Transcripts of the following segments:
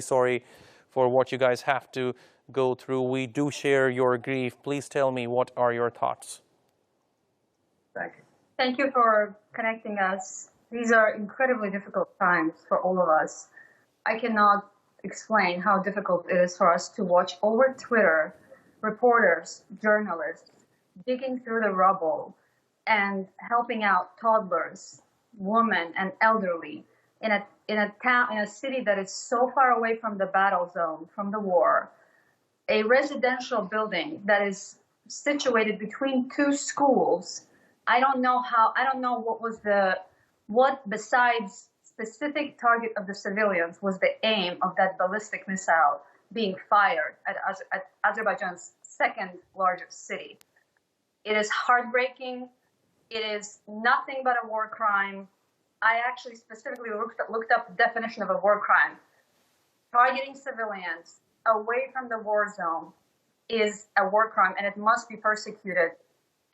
sorry for what you guys have to go through. We do share your grief. Please tell me, what are your thoughts? Thank you. Thank you for connecting us. These are incredibly difficult times for all of us. I cannot explain how difficult it is for us to watch over Twitter reporters, journalists, digging through the rubble and helping out toddlers, women, and elderly in a city that is so far away from the battle zone, from the war, a residential building that is situated between two schools. I don't know what besides specific target of the civilians was the aim of that ballistic missile being fired at Azerbaijan's second largest city. It is heartbreaking. It is nothing but a war crime. I actually specifically looked up the definition of a war crime. Targeting civilians away from the war zone is a war crime, and it must be persecuted.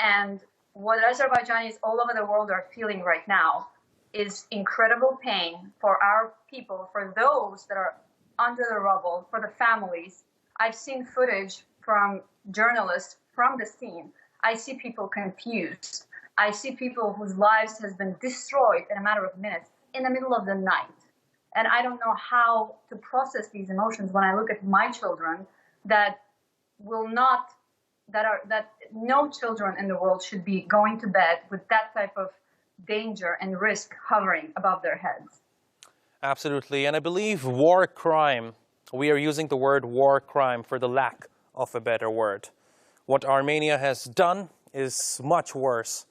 And what Azerbaijanis all over the world are feeling right now is incredible pain for our people, for those that are under the rubble, for the families. I've seen footage from journalists from the scene. I see people confused. I see people whose lives has been destroyed in a matter of minutes in the middle of the night. And I don't know how to process these emotions when I look at my children that no children in the world should be going to bed with that type of danger and risk hovering above their heads. Absolutely. And I believe war crime, we are using the word war crime for the lack of a better word. What Armenia has done is much worse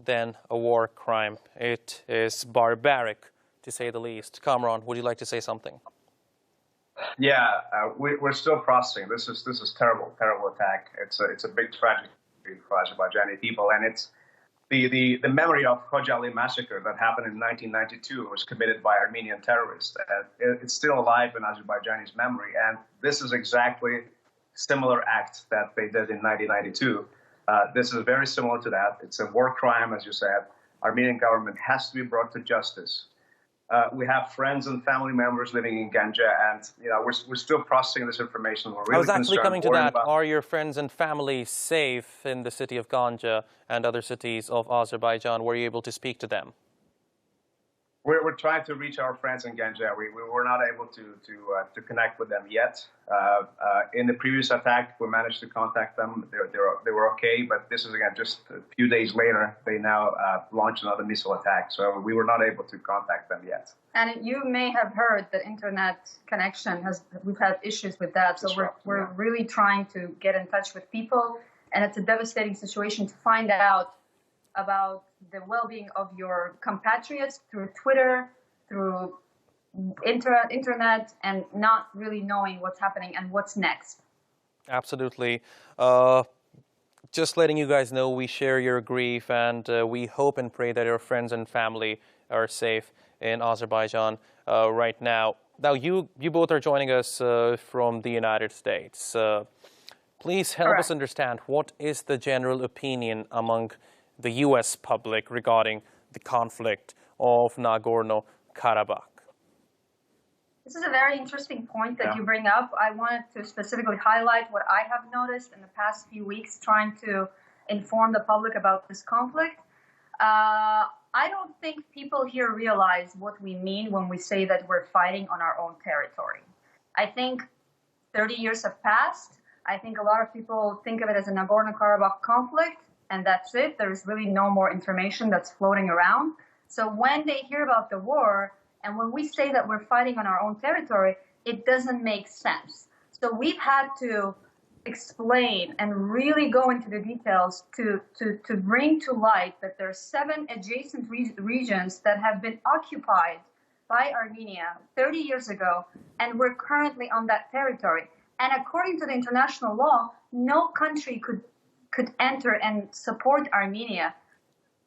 than a war crime. It is barbaric, to say the least. Kamran, would you like to say something? Yeah, we're still processing. This is terrible attack. It's a big tragedy for Azerbaijani people, and it's the memory of Khojaly massacre that happened in 1992 was committed by Armenian terrorists. It's still alive in Azerbaijani's memory, and this is exactly similar act that they did in 1992. This is very similar to that. It's a war crime, as you said. Armenian government has to be brought to justice. We have friends and family members living in Ganja, and we're still processing this information. We're really I was actually coming to that. about... Are your friends and family safe in the city of Ganja and other cities of Azerbaijan? Were you able to speak to them? We're trying to reach our friends in Ganja. We were not able to connect with them yet. In the previous attack, we managed to contact them. They were okay, but this is again just a few days later. They now launched another missile attack, so we were not able to contact them yet. And you may have heard that internet connection we've had issues with that. So we're really trying to get in touch with people, and it's a devastating situation to find out about the well-being of your compatriots through Twitter, through internet, and not really knowing what's happening and what's next. Absolutely. Just letting you guys know, we share your grief, and we hope and pray that your friends and family are safe in Azerbaijan right now. Now, you both are joining us from the United States. Please help us understand, what is the general opinion among the U.S. public regarding the conflict of Nagorno-Karabakh? This is a very interesting point that you bring up. I wanted to specifically highlight what I have noticed in the past few weeks trying to inform the public about this conflict. I don't think people here realize what we mean when we say that we're fighting on our own territory. I think 30 years have passed. I think a lot of people think of it as a Nagorno-Karabakh conflict, and that's it. There's really no more information that's floating around. So when they hear about the war, and when we say that we're fighting on our own territory, it doesn't make sense. So we've had to explain and really go into the details to bring to light that there are 7 adjacent regions that have been occupied by Armenia 30 years ago, and we're currently on that territory. And according to the international law, no country could enter and support Armenia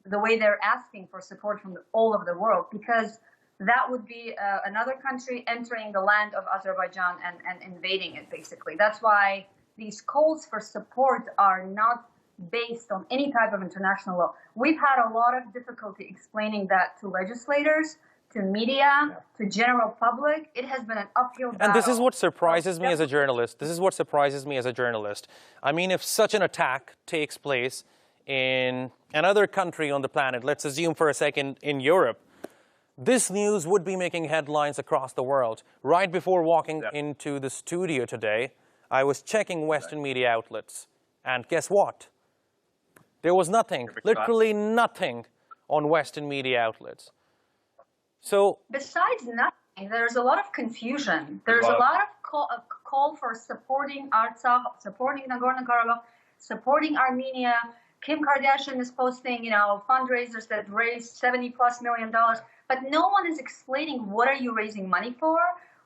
the way they're asking for support from all over the world, because that would be another country entering the land of Azerbaijan and invading it, basically. That's why these calls for support are not based on any type of international law. We've had a lot of difficulty explaining that to legislators, to media, to general public. It has been an uphill battle. And this is what surprises me as a journalist. This is what surprises me as a journalist. I mean, if such an attack takes place in another country on the planet, let's assume for a second in Europe, this news would be making headlines across the world. Right before walking into the studio today, I was checking Western media outlets. And guess what? There was nothing, literally nothing on Western media outlets. So, besides nothing, there's a lot of confusion. There's a lot of call for supporting Artsakh, supporting Nagorno-Karabakh, supporting Armenia. Kim Kardashian is posting, fundraisers that raised $70+ million, but no one is explaining what are you raising money for,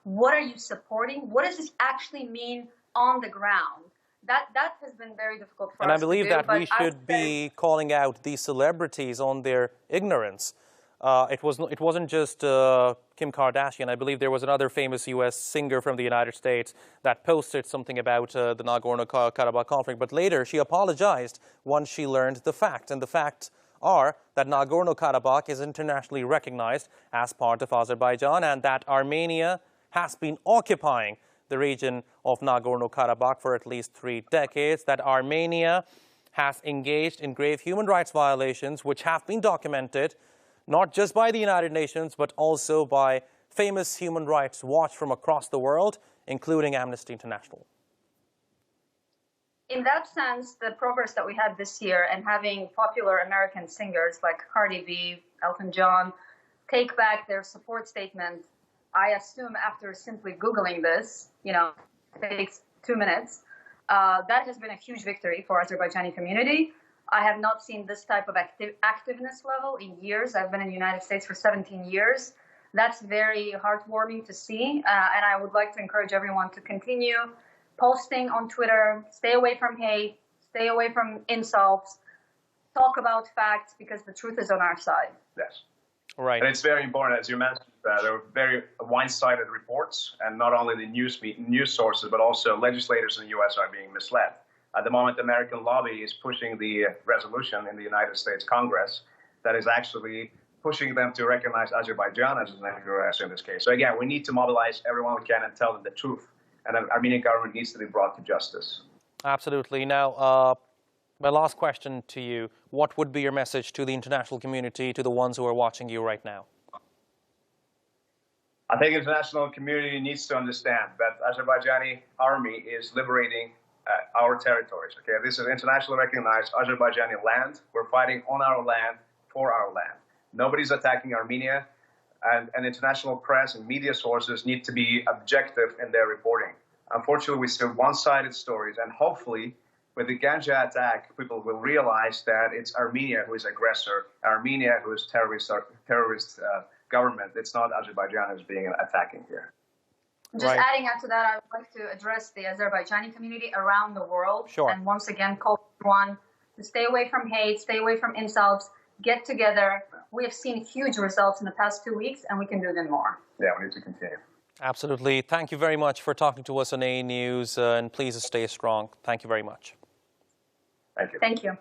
what are you supporting, what does this actually mean on the ground. That has been very difficult for us to do. and I believe that we should be calling out these celebrities on their ignorance. It wasn't just Kim Kardashian. I believe there was another famous U.S. singer from the United States that posted something about the Nagorno-Karabakh conflict. But later, she apologized once she learned the facts. And the facts are that Nagorno-Karabakh is internationally recognized as part of Azerbaijan and that Armenia has been occupying the region of Nagorno-Karabakh for at least 3 decades, that Armenia has engaged in grave human rights violations which have been documented not just by the United Nations, but also by famous Human Rights Watch from across the world, including Amnesty International. In that sense, the progress that we had this year and having popular American singers like Cardi B, Elton John, take back their support statement, I assume after simply Googling this, takes 2 minutes, that has been a huge victory for Azerbaijani community. I have not seen this type of activeness level in years. I've been in the United States for 17 years. That's very heartwarming to see. And I would like to encourage everyone to continue posting on Twitter, stay away from hate, stay away from insults, talk about facts because the truth is on our side. Yes. Right. And it's very important, as you mentioned, there are very one-sided reports, and not only the news sources, but also legislators in the U.S. are being misled. At the moment, the American lobby is pushing the resolution in the United States Congress that is actually pushing them to recognize Azerbaijan as an aggressor in this case. So again, we need to mobilize everyone we can and tell them the truth. And the Armenian government needs to be brought to justice. Absolutely. Now, my last question to you, what would be your message to the international community, to the ones who are watching you right now? I think the international community needs to understand that Azerbaijani army is liberating our territories. Okay, this is internationally recognized Azerbaijani land. We're fighting on our land, for our land. Nobody's attacking Armenia, and international press and media sources need to be objective in their reporting. Unfortunately, we see one-sided stories, and hopefully, with the Ganja attack, people will realize that it's Armenia who is aggressor, Armenia who is terrorist government. It's not Azerbaijan who's being attacking here. Just adding on to that, I would like to address the Azerbaijani community around the world. Sure. And once again, call everyone to stay away from hate, stay away from insults, get together. We have seen huge results in the past 2 weeks, and we can do even more. Yeah, we need to continue. Absolutely. Thank you very much for talking to us on Anews, and please stay strong. Thank you very much. Thank you. Thank you.